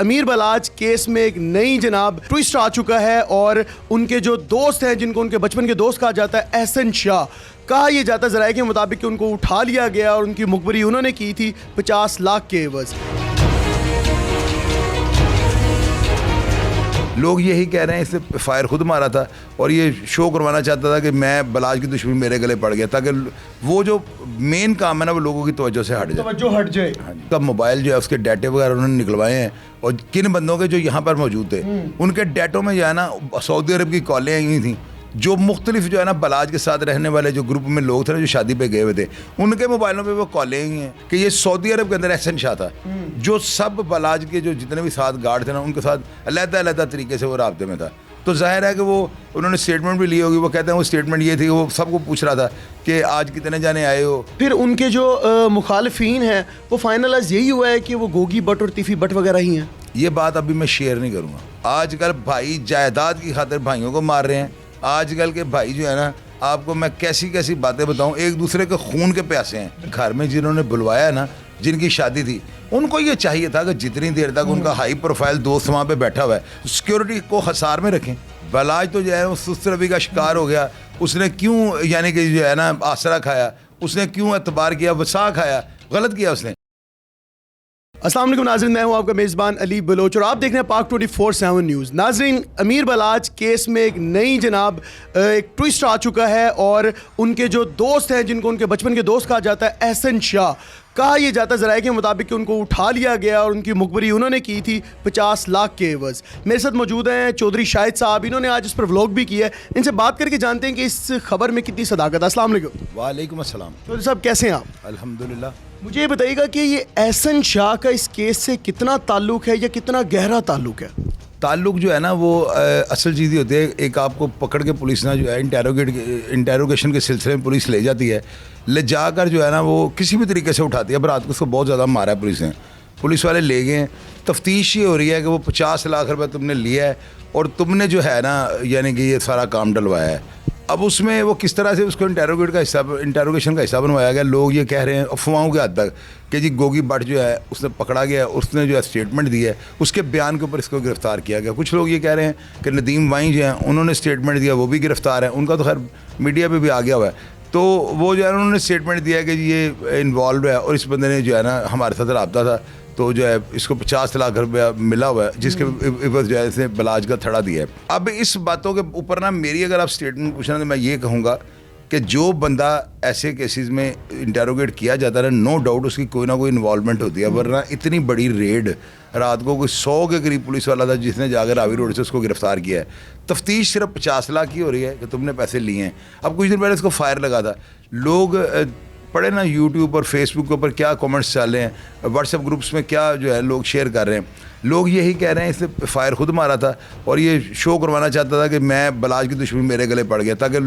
امیر Balaj case میں ایک نئی جناب ٹویسٹ آ چکا ہے اور ان کے جو دوست ہیں جن کو ان کے بچپن کے دوست کہا جاتا ہے احسن شاہ، کہا یہ جاتا ہے ذرائع کے مطابق کہ ان کو اٹھا لیا گیا اور ان کی مخبری انہوں نے کی تھی 50 لاکھ کے عوض۔ لوگ یہی کہہ رہے ہیں اس نے فائر خود مارا تھا اور یہ شو کروانا چاہتا تھا کہ میں بلاج کی دشمنی میرے گلے پڑ گیا تاکہ وہ جو مین کام ہے نا وہ لوگوں کی توجہ سے ہٹ جائے۔ تب موبائل جو ہے اس کے ڈیٹے وغیرہ انہوں نے نکلوائے ہیں اور کن بندوں کے جو یہاں پر موجود تھے ان کے ڈیٹوں میں جو ہے نا سعودی عرب کی کالیں آئی ہوئی تھیں، جو مختلف جو ہے نا بلاج کے ساتھ رہنے والے جو گروپ میں لوگ تھے نا جو شادی پہ گئے ہوئے تھے ان کے موبائلوں پہ وہ کالیں ہی ہیں کہ یہ سعودی عرب کے اندر احسن شاہ تھا، جو سب بلاج کے جو جتنے بھی ساتھ گارڈ تھے نا ان کے ساتھ علیحدہ طریقے سے وہ رابطے میں تھا۔ تو ظاہر ہے کہ وہ انہوں نے اسٹیٹمنٹ بھی لی ہوگی، وہ کہتے ہیں وہ اسٹیٹمنٹ یہ تھی کہ وہ سب کو پوچھ رہا تھا کہ آج کتنے جانے آئے ہو۔ پھر ان کے جو مخالفین ہیں وہ فائنلائز یہی ہوا ہے کہ وہ گوگی بٹ اور تیفی بٹ وغیرہ ہی ہیں۔ یہ بات ابھی میں شیئر نہیں کروں گا۔ آج کل بھائی جائیداد کی خاطر بھائیوں کو مار رہے ہیں، آج کل کے بھائی جو ہے نا آپ کو میں کیسی باتیں بتاؤں، ایک دوسرے کے خون کے پیاسے ہیں۔ گھر میں جنہوں نے بلوایا نا، جن کی شادی تھی، ان کو یہ چاہیے تھا کہ جتنی دیر تک ان کا ہائی پروفائل دوست وہاں پہ بیٹھا ہوا ہے سیکورٹی کو خسار میں رکھیں۔ بلاج تو جو ہے وہ سست روی کا شکار ہو گیا، اس نے کیوں یعنی کہ جو ہے نا آسرا کھایا، اس نے کیوں اعتبار کیا، وسا کھایا، غلط کیا اس نے۔ السلام علیکم ناظرین، میں ہوں آپ کا میزبان علی بلوچ اور آپ دیکھ رہے ہیں پاک 24/7 نیوز۔ ناظرین، امیر بلاج کیس میں ایک نئی جناب ایک ٹویسٹ آ چکا ہے اور ان کے جو دوست ہیں جن کو ان کے بچپن کے دوست کہا جاتا ہے احسن شاہ، کہا یہ جاتا ہے ذرائع کے مطابق کہ ان کو اٹھا لیا گیا اور ان کی مخبری انہوں نے کی تھی 50 لاکھ کے عوض۔ میرے ساتھ موجود ہیں چودھری شاہد صاحب، انہوں نے آج اس پر ولاگ بھی کیا ہے، ان سے بات کر کے جانتے ہیں کہ اس خبر میں کتنی صداقت ہے۔ السلام علیکم۔ وعلیکم السلام۔ چودھری صاحب کیسے ہیں آپ؟ الحمدللہ۔ مجھے یہ بتائیے گا کہ یہ احسن شاہ کا اس کیس سے کتنا تعلق ہے یا کتنا گہرا تعلق ہے؟ تعلق جو ہے نا وہ اصل چیز ہی ہوتی ہے، ایک آپ کو پکڑ کے پولیس نا جو ہے انٹیروگیشن کے سلسلے میں پولیس لے جاتی ہے، لے جا کر جو ہے نا وہ کسی بھی طریقے سے اٹھاتی ہے۔ اب رات کو اس کو بہت زیادہ مارا ہے پولیس نے، پولیس والے لے گئے ہیں، تفتیش یہ ہو رہی ہے کہ وہ 50 لاکھ روپے تم نے لیا ہے اور تم نے جو ہے نا یعنی کہ یہ سارا کام ڈلوایا ہے۔ اب اس میں وہ کس طرح سے اس کو انٹیروگیشن کا حصہ بنوایا گیا، لوگ یہ کہہ رہے ہیں افواہوں کے حد تک کہ جی گوگی بٹ جو ہے اس نے پکڑا گیا، اس نے جو ہے اسٹیٹمنٹ دی ہے، اس کے بیان کے اوپر اس کو گرفتار کیا گیا۔ کچھ لوگ یہ کہہ رہے ہیں کہ ندیم وائیں جو ہیں انہوں نے اسٹیٹمنٹ دیا، وہ بھی گرفتار ہیں، ان کا تو خیر میڈیا پہ بھی آ گیا ہوا ہے۔ تو وہ جو ہے انہوں نے اسٹیٹمنٹ دیا کہ یہ انوالو ہے اور اس بندے نے جو ہے نا ہمارے ساتھ رابطہ تھا، تو جو ہے اس کو 50 لاکھ روپیہ ملا ہوا ہے جس کے عوض جو ہے اس نے بلاج کا تھڑا دیا ہے۔ اب اس باتوں کے اوپر نا میری اگر آپ اسٹیٹمنٹ پوچھنا تو میں یہ کہوں گا کہ جو بندہ ایسے کیسز میں انٹیروگیٹ کیا جاتا ہے نو ڈاؤٹ اس کی کوئی نہ کوئی انوالومنٹ ہوتی ہے، ورنہ اتنی بڑی ریڈ رات کو کوئی 100 کے قریب پولیس والا تھا جس نے جا کر راوی روڈ سے اس کو گرفتار کیا ہے۔ تفتیش صرف 50 لاکھ کی ہو رہی ہے کہ تم نے پیسے لیے ہیں۔ اب کچھ دن پہلے اس کو فائر لگا تھا، لوگ پڑھے نا یوٹیوب اور فیس بک کے اوپر کیا کامنٹس چل رہے ہیں، واٹس ایپ گروپس میں کیا جو ہے لوگ شیئر کر رہے ہیں۔ لوگ یہی کہہ رہے ہیں اس نے فائر خود مارا تھا اور یہ شو کروانا چاہتا تھا کہ میں بلاج کی دشمنی میرے گلے پڑ گیا تاکہ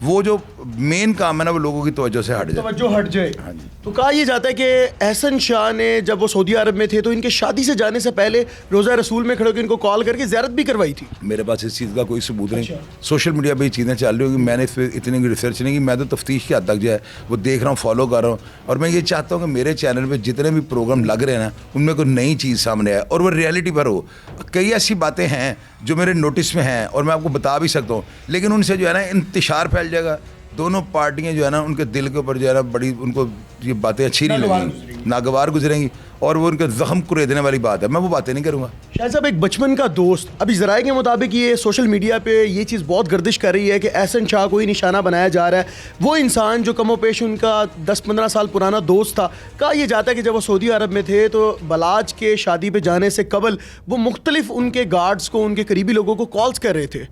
وہ جو مین کام ہے نا وہ لوگوں کی توجہ سے ہٹ جائے۔ ہاں جی۔ تو کہا یہ جاتا ہے کہ احسن شاہ نے جب وہ سعودی عرب میں تھے تو ان کے شادی سے جانے سے پہلے روزہ رسول میں کھڑے ہو کے ان کو کال کر کے زیارت بھی کروائی تھی۔ میرے پاس اس چیز کا کوئی ثبوت نہیں، سوشل میڈیا پہ یہ چیزیں چل رہی ہوگی، میں نے اس پہ اتنی ریسرچ نہیں کی، میں تو تفتیش کی حد تک جو ہے وہ دیکھ رہا ہوں، فالو کر رہا ہوں، اور میں یہ چاہتا ہوں کہ میرے چینل پہ جتنے بھی پروگرام لگ رہے ہیں نا ان میں کوئی نئی چیز سامنے آئے اور وہ ریئلٹی پر ہو۔ کئی ایسی باتیں ہیں جو میرے نوٹس میں ہیں اور میں آپ کو بتا بھی سکتا ہوں، لیکن ان سے جو ہے نا انتشار پھیل جائے گا، دونوں پارٹیاں جو ہے نا ان کے دل کے اوپر جو ہے نا بڑی ان کو یہ باتیں اچھی نہیں لگیں گی، ناگوار گزریں گی اور وہ ان کے زخم کریدنے والی بات ہے، میں وہ باتیں نہیں کروں گا۔ شاہد صاحب، ایک بچپن کا دوست، ابھی ذرائع کے مطابق یہ سوشل میڈیا پہ یہ چیز بہت گردش کر رہی ہے کہ احسن شاہ کو ہی نشانہ بنایا جا رہا ہے، وہ انسان جو کم و بیش ان کا 10-15 سال پرانا دوست تھا۔ کہا یہ جاتا ہے کہ جب وہ سعودی عرب میں تھے تو بلاج کے شادی پہ جانے سے قبل وہ مختلف ان کے گارڈز کو، ان کے قریبی لوگوں کو کالز کر رہے تھے۔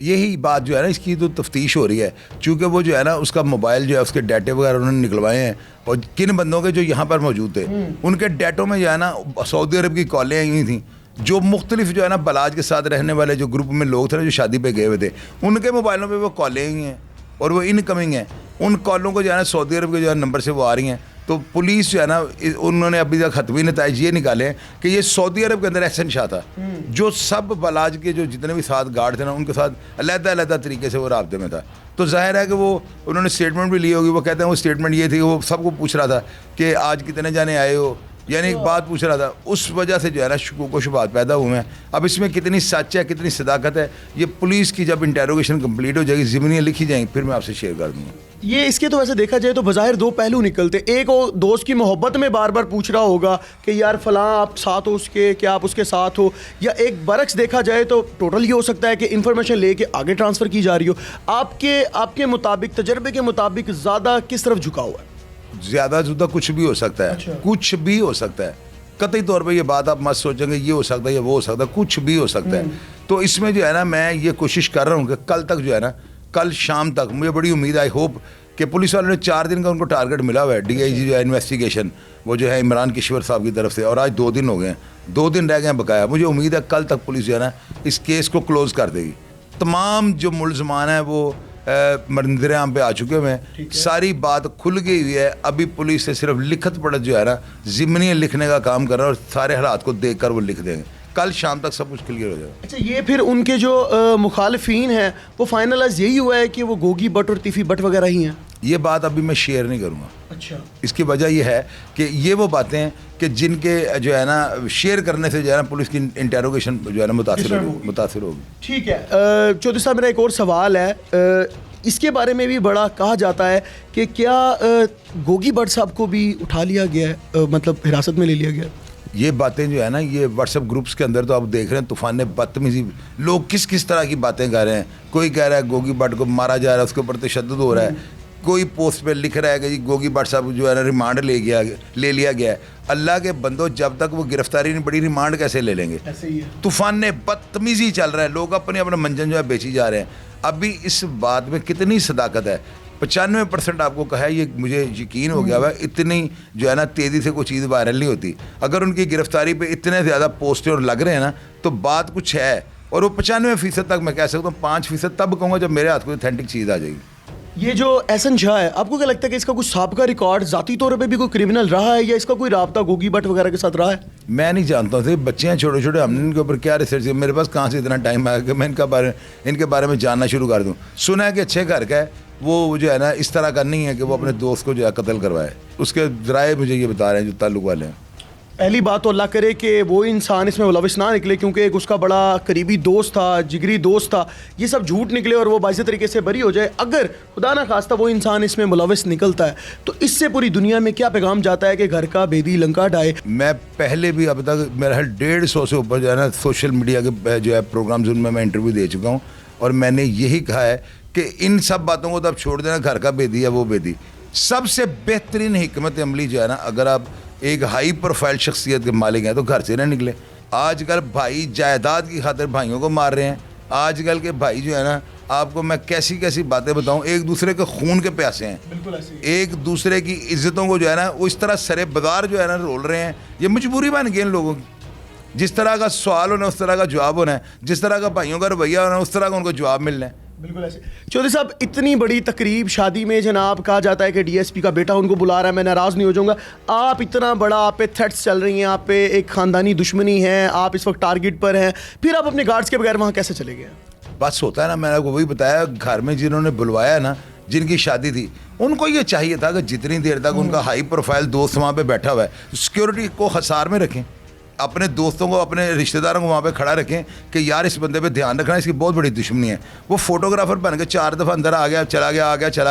یہی بات جو ہے نا اس کی تو تفتیش ہو رہی ہے، چونکہ وہ جو ہے نا اس کا موبائل جو ہے اس کے ڈیٹے وغیرہ انہوں نے نکلوائے ہیں اور کن بندوں کے جو یہاں پر موجود تھے ان کے ڈیٹوں میں جو ہے نا سعودی عرب کی کالیں آئی ہوئی تھیں، جو مختلف جو ہے نا بلاج کے ساتھ رہنے والے جو گروپ میں لوگ تھے نا جو شادی پہ گئے ہوئے تھے ان کے موبائلوں پہ وہ کالیں ہی ہیں اور وہ ان کمنگ ہیں، ان کالوں کو جو ہے نا سعودی عرب کے جو ہے نمبر سے وہ آ رہی ہیں۔ تو پولیس جو ہے نا انہوں نے ابھی تک حتمی نتائج یہ نکالے ہیں کہ یہ سعودی عرب کے اندر احسن شاہ تھا، جو سب بلاج کے جو جتنے بھی ساتھ گارڈ تھے نا ان کے ساتھ علیحدہ طریقے سے وہ رابطے میں تھا۔ تو ظاہر ہے کہ وہ انہوں نے اسٹیٹمنٹ بھی لی ہوگی، وہ کہتے ہیں وہ اسٹیٹمنٹ یہ تھی کہ وہ سب کو پوچھ رہا تھا کہ آج کتنے جانے آئے ہو، یعنی ایک بات پوچھ رہا تھا, اس وجہ سے جو ہے نا شکوک و شبہات پیدا ہوئے ہیں. اب اس میں کتنی سچ ہے کتنی صداقت ہے یہ پولیس کی جب انٹیروگیشن کمپلیٹ ہو جائے گی, ضمنیاں لکھی جائیں گی, پھر میں آپ سے شیئر کر دوں گا. یہ اس کے تو ویسے دیکھا جائے تو بظاہر دو پہلو نکلتے, ایک وہ دوست کی محبت میں بار بار پوچھ رہا ہوگا کہ یار فلاں آپ ساتھ ہو اس کے, کیا آپ اس کے ساتھ ہو, یا ایک برعکس دیکھا جائے تو ٹوٹل یہ ہو سکتا ہے کہ انفارمیشن لے کے آگے ٹرانسفر کی جا رہی ہو. آپ کے مطابق, تجربے کے مطابق زیادہ کس طرف جھکا ہوا ہے؟ زیادہ زیادہ کچھ بھی ہو سکتا ہے. اچھا. کچھ بھی ہو سکتا ہے, قطعی طور پہ یہ بات آپ مت سوچیں گے یہ ہو سکتا ہے یا وہ ہو سکتا ہے, کچھ بھی ہو سکتا ہے. تو اس میں جو ہے نا میں یہ کوشش کر رہا ہوں کہ کل تک جو ہے نا, کل شام تک مجھے بڑی امید ہے, آئی ہوپ کہ پولیس والوں نے 4 دن کا ان کو ٹارگٹ ملا ہوا ہے, ڈی آئی جی جو ہے انویسٹیگیشن وہ جو ہے عمران کشور صاحب کی طرف سے, اور آج 2 دن ہو گئے ہیں, 2 دن رہ گئے ہیں بقایا. مجھے امید ہے کل تک پولیس جو ہے نا اس کیس کو کلوز کر دے گی. تمام جو ملزمان ہیں وہ منظر عام پہ آ چکے ہوئے ہیں, ساری بات کھل گئی ہوئی ہے. ابھی پولیس سے صرف لکھت پڑھت جو ہے نا ضمنی لکھنے کا کام کر رہا ہے, اور سارے حالات کو دیکھ کر وہ لکھ دیں گے. کل شام تک سب کچھ کلیئر ہو جائے گا. اچھا, یہ پھر ان کے جو مخالفین ہیں وہ فائنلائز یہی ہوا ہے کہ وہ گوگی بٹ اور تیفی بٹ وغیرہ ہی ہیں؟ یہ بات ابھی میں شیئر نہیں کروں گا. اچھا. اس کی وجہ یہ ہے کہ یہ وہ باتیں ہیں کہ جن کے جو ہے نا شیئر کرنے سے جو ہے نا پولیس کی انٹیروگیشن جو ہے نا متاثر ہوگی. ٹھیک ہے. چودھری صاحب, میرا ایک اور سوال ہے, اس کے بارے میں بھی بڑا کہا جاتا ہے کہ کیا گوگی بٹ صاحب کو بھی اٹھا لیا گیا ہے, مطلب حراست میں لے لیا گیا؟ یہ باتیں جو ہے نا یہ واٹس ایپ گروپس کے اندر تو آپ دیکھ رہے ہیں طوفان بدتمیزی, لوگ کس طرح کی باتیں کر رہے ہیں. کوئی کہہ رہا ہے گوگی بٹ کو مارا جا رہا ہے, اس کے اوپر تشدد ہو رہا ہے. کوئی پوسٹ پہ لکھ رہا ہے کہ جی گوگی بٹ صاحب جو ہے نا ریمانڈ لے لیا گیا ہے. اللہ کے بندو, جب تک وہ گرفتاری نہیں پڑی ریمانڈ کیسے لے لیں گے؟ طوفان بدتمیزی چل رہا ہے, لوگ اپنا منجن جو ہے بیچی جا رہے ہیں. ابھی اس بات میں کتنی صداقت ہے؟ 95% آپ کو کہا ہے, یہ مجھے یقین ہو گیا ہوا ہے. اتنی جو ہے نا تیزی سے کوئی چیز وائرل نہیں ہوتی. اگر ان کی گرفتاری پہ اتنے زیادہ پوسٹر اور لگ رہے ہیں نا تو بات کچھ ہے. اور وہ 95% تک میں کہہ سکتا ہوں, 5% تب کہوں گا جب میرے ہاتھ کوئی اتھینٹک چیز آ جائے گی. یہ جو احسن شاہ ہے, آپ کو کیا لگتا ہے کہ اس کا کوئی سابقہ ریکارڈ ذاتی طور پہ بھی کوئی کرمنل رہا ہے, یا اس کا کوئی رابطہ گوگی بٹ وغیرہ کے ساتھ رہا ہے؟ میں نہیں جانتا ہوں. صرف بچے ہیں چھوٹے چھوٹے, ہم نے ان کے اوپر کیا ریسرچ کی, میرے پاس کہاں سے اتنا ٹائم آیا کہ میں ان کے بارے میں جاننا شروع کر دوں. سنا ہے کہ اچھے گھر کا ہے, وہ جو ہے نا اس طرح کا نہیں ہے کہ وہ اپنے دوست کو جو ہے قتل کروائے. اس کے ذرائع مجھے یہ بتا رہے ہیں جو تعلق والے ہیں. پہلی بات تو اللہ کرے کہ وہ انسان اس میں ملوث نہ نکلے, کیونکہ ایک اس کا بڑا قریبی دوست تھا, جگری دوست تھا. یہ سب جھوٹ نکلے اور وہ باعث طریقے سے بری ہو جائے. اگر خدا نہ خواستہ وہ انسان اس میں ملوث نکلتا ہے تو اس سے پوری دنیا میں کیا پیغام جاتا ہے کہ گھر کا بیدی لنکا ڈائے. میں پہلے بھی اب تک میرا 150 سے اوپر جو ہے نا سوشل میڈیا کے جو ہے پروگرامز ان میں انٹرویو دے چکا ہوں, اور میں نے یہی کہا ہے کہ ان سب باتوں کو تو اب چھوڑ دینا, گھر کا بیدی ہے وہ بیدی. سب سے بہترین حکمت عملی جو ہے نا, اگر آپ ایک ہائی پروفائل شخصیت کے مالک ہیں تو گھر سے نہ نکلے. آج کل بھائی جائیداد کی خاطر بھائیوں کو مار رہے ہیں. آج کل کے بھائی جو ہے نا, آپ کو میں کیسی باتیں بتاؤں, ایک دوسرے کے خون کے پیاسے ہیں, ایک دوسرے کی عزتوں کو جو ہے نا وہ اس طرح سرے بازار جو ہے نا رول رہے ہیں. یہ مجبوری بن گئی ان لوگوں کی. جس طرح کا سوال ہونا ہے اس طرح کا جواب ہونا ہے, جس طرح کا بھائیوں کا رویہ ہونا ہے اس طرح کا ان کو جواب ملنا ہے. بالکل ایسے. چودھری صاحب, اتنی بڑی تقریب شادی میں جناب کہا جاتا ہے کہ ڈی ایس پی کا بیٹا ان کو بلا رہا ہے, میں ناراض نہیں ہو جاؤں گا. آپ اتنا بڑا, آپ پہ تھریٹس چل رہی ہیں, آپ پہ ایک خاندانی دشمنی ہے, آپ اس وقت ٹارگٹ پر ہیں, پھر آپ اپنے گارڈز کے بغیر وہاں کیسے چلے گئے؟ بس ہوتا ہے نا, میں نے کو وہی بتایا, گھر میں جنہوں نے بلوایا نا, جن کی شادی تھی, ان کو یہ چاہیے تھا کہ جتنی دیر تک ان کا ہائی پروفائل دوست وہاں پہ بیٹھا ہوا ہے, سیکورٹی کو خسار میں رکھیں, اپنے دوستوں کو, اپنے رشتہ داروں کو وہاں پہ کھڑا رکھیں کہ یار اس بندے پہ دھیان رکھنا, اس کی بہت بڑی دشمنی ہے. وہ فوٹوگرافر بن کے 4 دفعہ اندر آ گیا, چلا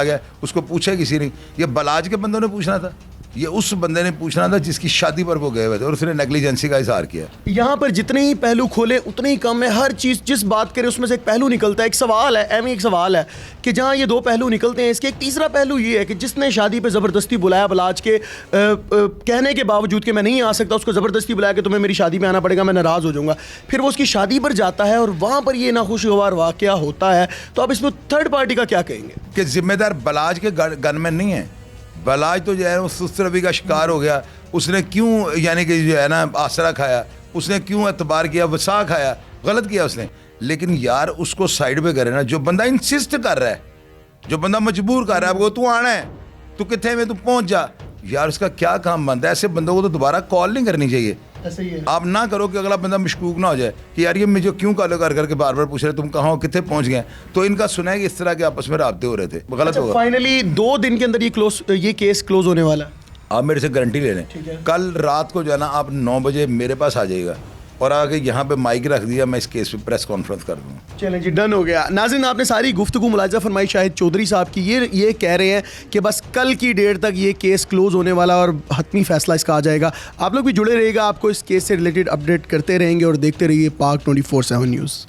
گیا, اس کو پوچھا کسی نے. یہ بلاج کے بندوں نے پوچھنا تھا, یہ اس بندے نے پوچھنا تھا جس کی شادی پر وہ گئے ہوئے تھے, اور اس نے نیگلیجنسی کا اظہار کیا. یہاں پر جتنے ہی پہلو کھولے اتنے ہی کم ہے. ہر چیز جس بات کرے اس میں سے ایک پہلو نکلتا ہے. ایک سوال ہے, اہم ایک سوال ہے کہ جہاں یہ 2 پہلو نکلتے ہیں, اس کے ایک تیسرا پہلو یہ ہے کہ جس نے شادی پہ زبردستی بلایا, بلاج کے کہنے کے باوجود کہ میں نہیں آ سکتا, اس کو زبردستی بلایا کہ تمہیں میری شادی میں آنا پڑے گا, میں ناراض ہو جاؤں گا. پھر وہ اس کی شادی پر جاتا ہے اور وہاں پر یہ ناخوشگوار واقعہ ہوتا ہے. تو آپ اس میں تھرڈ پارٹی کا کیا کہیں گے؟ کہ ذمہ دار بلاج کے گن مین نہیں ہے. بلاج تو جو ہے وہ سست روی کا شکار ہو گیا. اس نے کیوں یعنی کہ جو ہے نا آسرا کھایا, اس نے کیوں اعتبار کیا, وسا کھایا, غلط کیا اس نے. لیکن یار اس کو سائڈ پہ کرے نا, جو بندہ انسسٹ کر رہا ہے, جو بندہ مجبور کر رہا ہے, وہ تو آنا ہے, تو کتنے میں تو پہنچ جا. یار اس کا کیا کام بنتا ہے؟ ایسے بندوں کو تو دوبارہ کال نہیں کرنی چاہیے. آپ نہ کرو کہ اگلا بندہ مشکوک نہ ہو جائے کہ یار یہ مجھے کیوں کالو کر کے بار بار پوچھ رہے تم کہاں ہو, کتنے پہنچ گئے. تو ان کا سنا ہے کہ اس طرح کے آپس میں رابطے ہو رہے تھے, غلط ہوگا. فائنلی 2 دن کے اندر یہ کیس کلوز ہونے والا ہے. آپ میرے سے گارنٹی لے لیں. کل رات کو جو ہے نا آپ 9 بجے میرے پاس آ جائیے گا اور آ کے یہاں پہ مائک رکھ دیا, میں اس کیس پہ پریس کانفرنس کر دوں. چلیں جی, ڈن ہو گیا. ناظرین, آپ نے ساری گفتگو ملاحظہ فرمائی شاہد چودھری صاحب کی. یہ کہہ رہے ہیں کہ بس کل کی ڈیٹ تک یہ کیس کلوز ہونے والا اور حتمی فیصلہ اس کا آ جائے گا. آپ لوگ بھی جڑے رہیے گا, آپ کو اس کیس سے ریلیٹڈ اپڈیٹ کرتے رہیں گے اور دیکھتے رہیے پاک 24/7 نیوز.